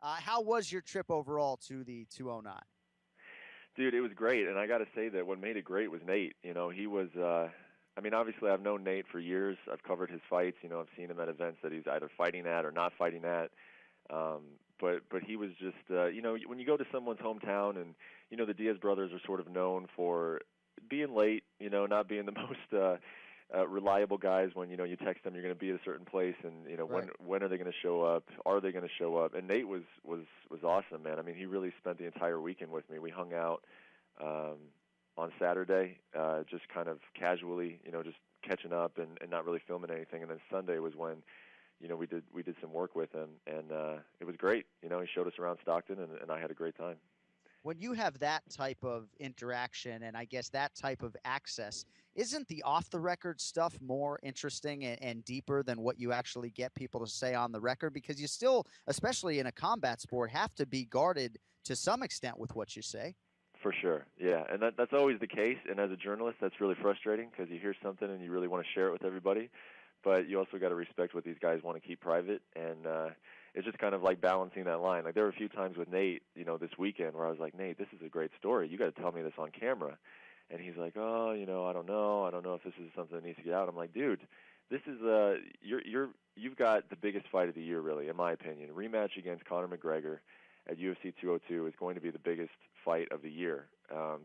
How was your trip overall to the 209? Dude, it was great, and I got to say that what made it great was Nate. He was. I mean, obviously, I've known Nate for years. I've covered his fights. I've seen him at events that he's either fighting at or not fighting at. But he was just. When you go to someone's hometown, and the Diaz brothers are sort of known for being late. Not being the most. Reliable guys when you text them you're going to be at a certain place, and Right. when are they going to show up? Are they going to show up? And Nate was awesome, man. I mean, he really spent the entire weekend with me. We hung out on Saturday, just kind of casually, just catching up and not really filming anything. And then Sunday was when we did some work with him, and it was great. He showed us around Stockton, and I had a great time. When you have that type of interaction and I guess that type of access, isn't the off the record stuff more interesting and deeper than what you actually get people to say on the record? Because you still, especially in a combat sport, have to be guarded to some extent with what you say. For sure, yeah, and that's always the case. And as a journalist, that's really frustrating because you hear something and you really want to share it with everybody, but you also got to respect what these guys want to keep private. And it's just kind of like balancing that line. Like there were a few times with Nate, this weekend where I was like, Nate, this is a great story. You got to tell me this on camera. And he's like, oh, I don't know. I don't know if this is something that needs to get out. I'm like, dude, this is you've got the biggest fight of the year, really, in my opinion. Rematch against Conor McGregor at UFC 202 is going to be the biggest fight of the year.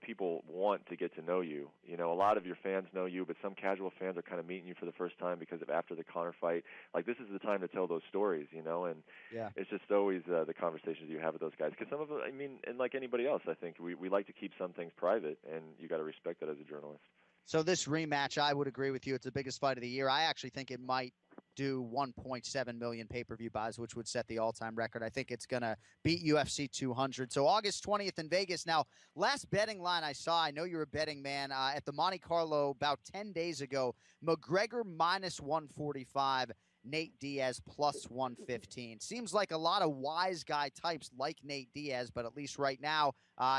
People want to get to know you. A lot of your fans know you, but some casual fans are kind of meeting you for the first time because of after the Conor fight. Like, this is the time to tell those stories, and Yeah. it's just always the conversations you have with those guys. Because some of them, I mean, and like anybody else, I think we like to keep some things private, and you got to respect that as a journalist. So this rematch, I would agree with you. It's the biggest fight of the year. I actually think it might do 1.7 million pay-per-view buys, which would set the all-time record. I think it's going to beat UFC 200. So August 20th in Vegas. Now, last betting line I saw, I know you're a betting man, at the Monte Carlo about 10 days ago, McGregor minus 145, Nate Diaz plus 115. Seems like a lot of wise guy types like Nate Diaz, but at least right now,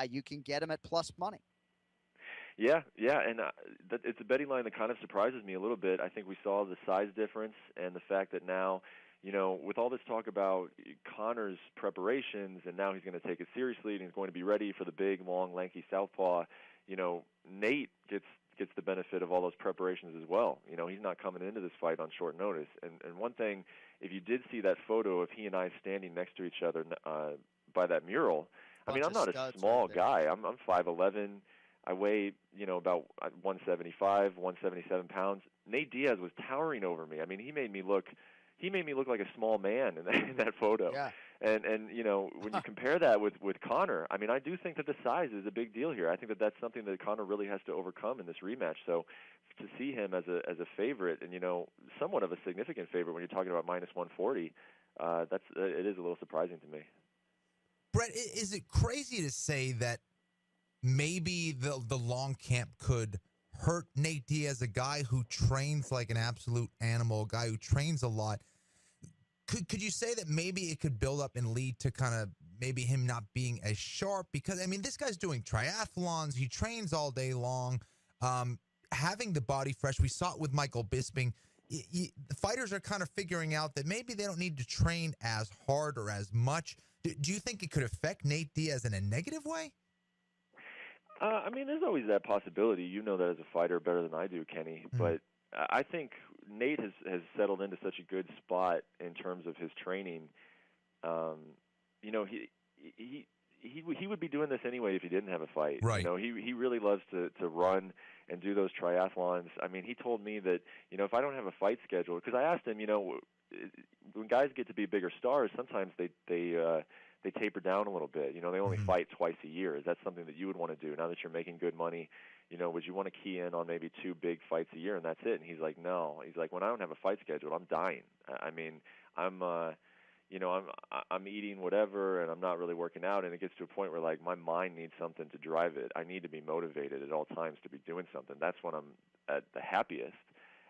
you can get him at plus money. Yeah, and it's a betting line that kind of surprises me a little bit. I think we saw the size difference and the fact that now, with all this talk about Conor's preparations and now he's going to take it seriously and he's going to be ready for the big, long, lanky southpaw, Nate gets the benefit of all those preparations as well. He's not coming into this fight on short notice. And one thing, if you did see that photo of he and I standing next to each other by that mural, I mean, I'm not a small guy. I'm 5'11". I weigh, about 175, 177 pounds. Nate Diaz was towering over me. I mean, he made me look like a small man in that photo. Yeah. And when you compare that with Conor, I mean, I do think that the size is a big deal here. I think that that's something that Conor really has to overcome in this rematch. So to see him as a favorite and somewhat of a significant favorite when you're talking about minus 140, it is a little surprising to me. Brett, is it crazy to say that maybe the long camp could hurt Nate Diaz, a guy who trains like an absolute animal, a guy who trains a lot? Could you say that maybe it could build up and lead to kind of maybe him not being as sharp? Because, I mean, this guy's doing triathlons. He trains all day long. Having the body fresh, we saw it with Michael Bisping. The fighters are kind of figuring out that maybe they don't need to train as hard or as much. Do you think it could affect Nate Diaz in a negative way? I mean, there's always that possibility. You know that as a fighter better than I do, Kenny. Mm-hmm. But I think Nate has settled into such a good spot in terms of his training. He would be doing this anyway if he didn't have a fight. Right. He really loves to run and do those triathlons. I mean, he told me that if I don't have a fight scheduled, because I asked him, when guys get to be bigger stars, sometimes they taper down a little bit. They only fight twice a year. Is that something that you would want to do now that you're making good money? Would you want to key in on maybe 2 big fights a year and that's it? And he's like, no. He's like, when I don't have a fight scheduled, I'm dying. I mean, I'm eating whatever and I'm not really working out, and it gets to a point where like my mind needs something to drive it. I need to be motivated at all times to be doing something. That's when I'm at the happiest.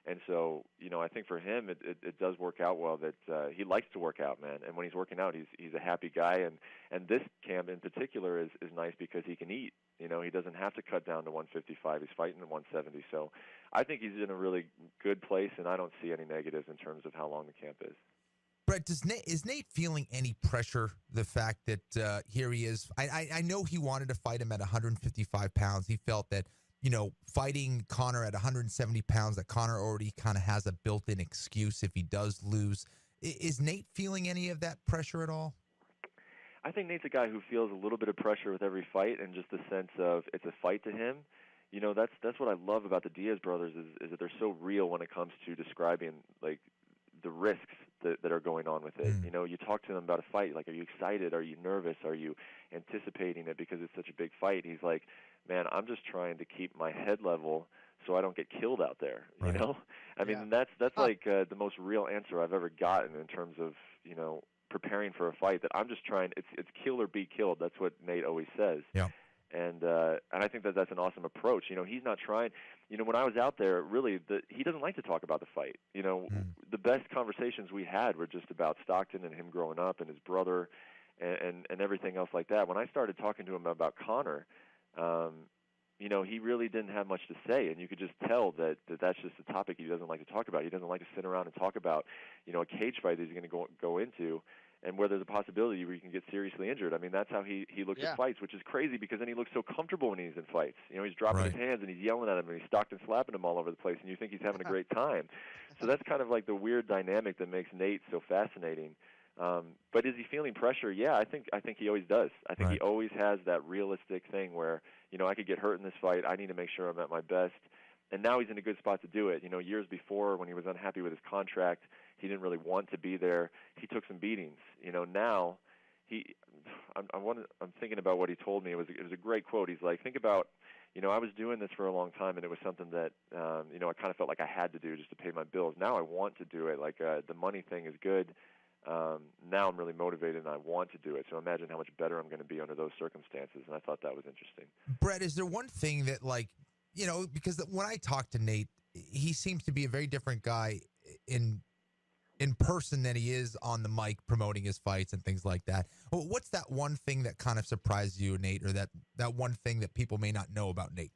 And so, I think for him, it does work out well that he likes to work out, man. And when he's working out, he's a happy guy. And this camp in particular is nice because he can eat. He doesn't have to cut down to 155. He's fighting at 170. So I think he's in a really good place, and I don't see any negatives in terms of how long the camp is. Brett, is Nate feeling any pressure? The fact that here he is. I know he wanted to fight him at 155 pounds. He felt that, fighting Conor at 170 pounds, that Conor already kind of has a built-in excuse if he does lose. Is Nate feeling any of that pressure at all? I think Nate's a guy who feels a little bit of pressure with every fight, and just the sense of it's a fight to him. That's what I love about the Diaz brothers is that they're so real when it comes to describing like the risks that are going on with it. You talk to them about a fight, like, are you excited? Are you nervous? Are you anticipating it because it's such a big fight? He's like, man, I'm just trying to keep my head level so I don't get killed out there. Right. I mean, that's like the most real answer I've ever gotten in terms of preparing for a fight. That I'm just trying. It's kill or be killed. That's what Nate always says. Yeah. And I think that's an awesome approach. He's not trying. When I was out there, really, he doesn't like to talk about the fight. The best conversations we had were just about Stockton and him growing up and his brother and everything else like that. When I started talking to him about Conor, he really didn't have much to say, and you could just tell that's just a topic he doesn't like to talk about. He doesn't like to sit around and talk about, a cage fight that he's going to go into, and where there's a possibility where you can get seriously injured. I mean, that's how he looks at fights, which is crazy because then he looks so comfortable when he's in fights. He's dropping his hands and he's yelling at him and he's Stockton slapping him all over the place, and you think he's having a great time. So that's kind of like the weird dynamic that makes Nate so fascinating. But is he feeling pressure? Yeah, I think he always does. I think he always has that realistic thing where, I could get hurt in this fight. I need to make sure I'm at my best. And now he's in a good spot to do it. Years before when he was unhappy with his contract, he didn't really want to be there. He took some beatings. Now I'm thinking about what he told me. It was a great quote. He's like, think about, I was doing this for a long time, and it was something that, I kind of felt like I had to do just to pay my bills. Now I want to do it. Like the money thing is good. Now I'm really motivated and I want to do it. So imagine how much better I'm going to be under those circumstances. And I thought that was interesting. Brett, is there one thing that, like, because when I talk to Nate, he seems to be a very different guy in person than he is on the mic promoting his fights and things like that. What's that one thing that kind of surprised you, Nate, or that one thing that people may not know about Nate?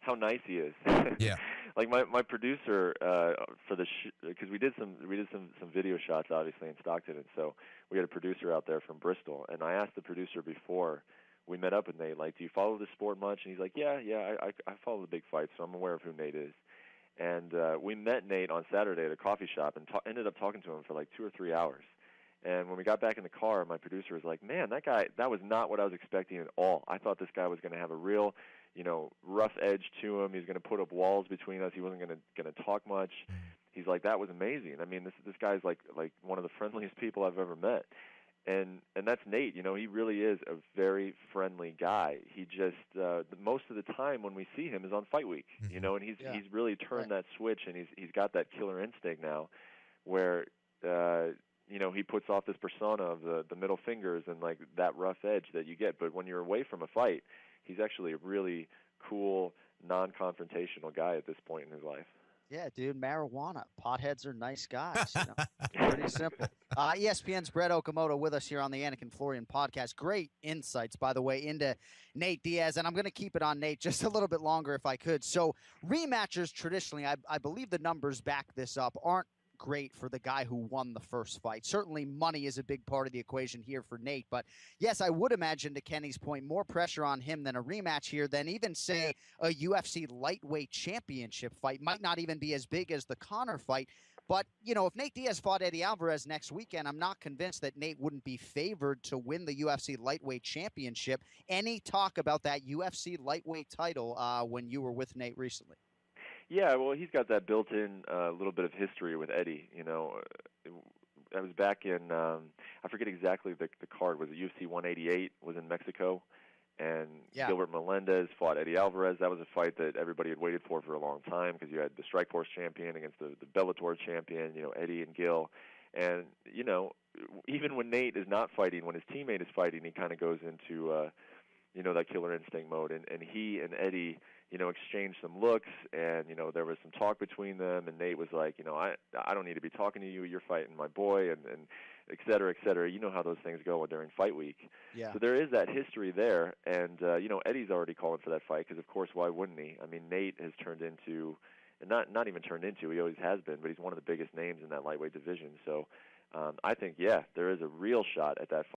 How nice he is. Yeah. Like my producer for the because we did some video shots obviously in Stockton, and so we had a producer out there from Bristol, and I asked the producer before we met up with Nate, like, do you follow the sport much? And he's like, yeah, I follow the big fights, so I'm aware of who Nate is. And we met Nate on Saturday at a coffee shop and ended up talking to him for like 2 or 3 hours. And when we got back in the car, my producer was like, man, that was not what I was expecting at all. I thought this guy was going to have a real, rough edge to him. He's going to put up walls between us. He wasn't going to talk much. He's like, that was amazing. I mean, this guy's like one of the friendliest people I've ever met. And that's Nate. He really is a very friendly guy. He just most of the time when we see him is on fight week, and he's really turned that switch, and he's got that killer instinct now, where he puts off this persona of the middle fingers and like that rough edge that you get. But when you're away from a fight, he's actually a really cool, non-confrontational guy at this point in his life. Yeah, dude, marijuana. Potheads are nice guys. Pretty simple. ESPN's Brett Okamoto with us here on the Anik and Florian podcast. Great insights, by the way, into Nate Diaz. And I'm going to keep it on Nate just a little bit longer if I could. So rematchers traditionally, I believe the numbers back this up, aren't great for the guy who won the first fight. Certainly money is a big part of the equation here for Nate, but yes, I would imagine, to Kenny's point, more pressure on him than a rematch here than even, say, a UFC lightweight championship fight. Might not even be as big as the Conor fight, but, if Nate Diaz fought Eddie Alvarez next weekend, I'm not convinced that Nate wouldn't be favored to win the UFC lightweight championship. Any talk about that UFC lightweight title when you were with Nate recently? Yeah, well, he's got that built-in little bit of history with Eddie. I was back in, I forget exactly the card. Was it UFC 188? Was in Mexico, and Gilbert Melendez fought Eddie Alvarez. That was a fight that everybody had waited for a long time because you had the Strikeforce champion against the Bellator champion, Eddie and Gil. And, even when Nate is not fighting, when his teammate is fighting, he kind of goes into, that killer instinct mode. And he and Eddie, exchanged some looks, and, there was some talk between them, and Nate was like, I don't need to be talking to you, you're fighting my boy, and et cetera, et cetera. You know how those things go during fight week. Yeah. So there is that history there, and, Eddie's already calling for that fight, because, of course, why wouldn't he? I mean, Nate has turned into, and not even turned into, he always has been, but he's one of the biggest names in that lightweight division, so I think, yeah, there is a real shot at that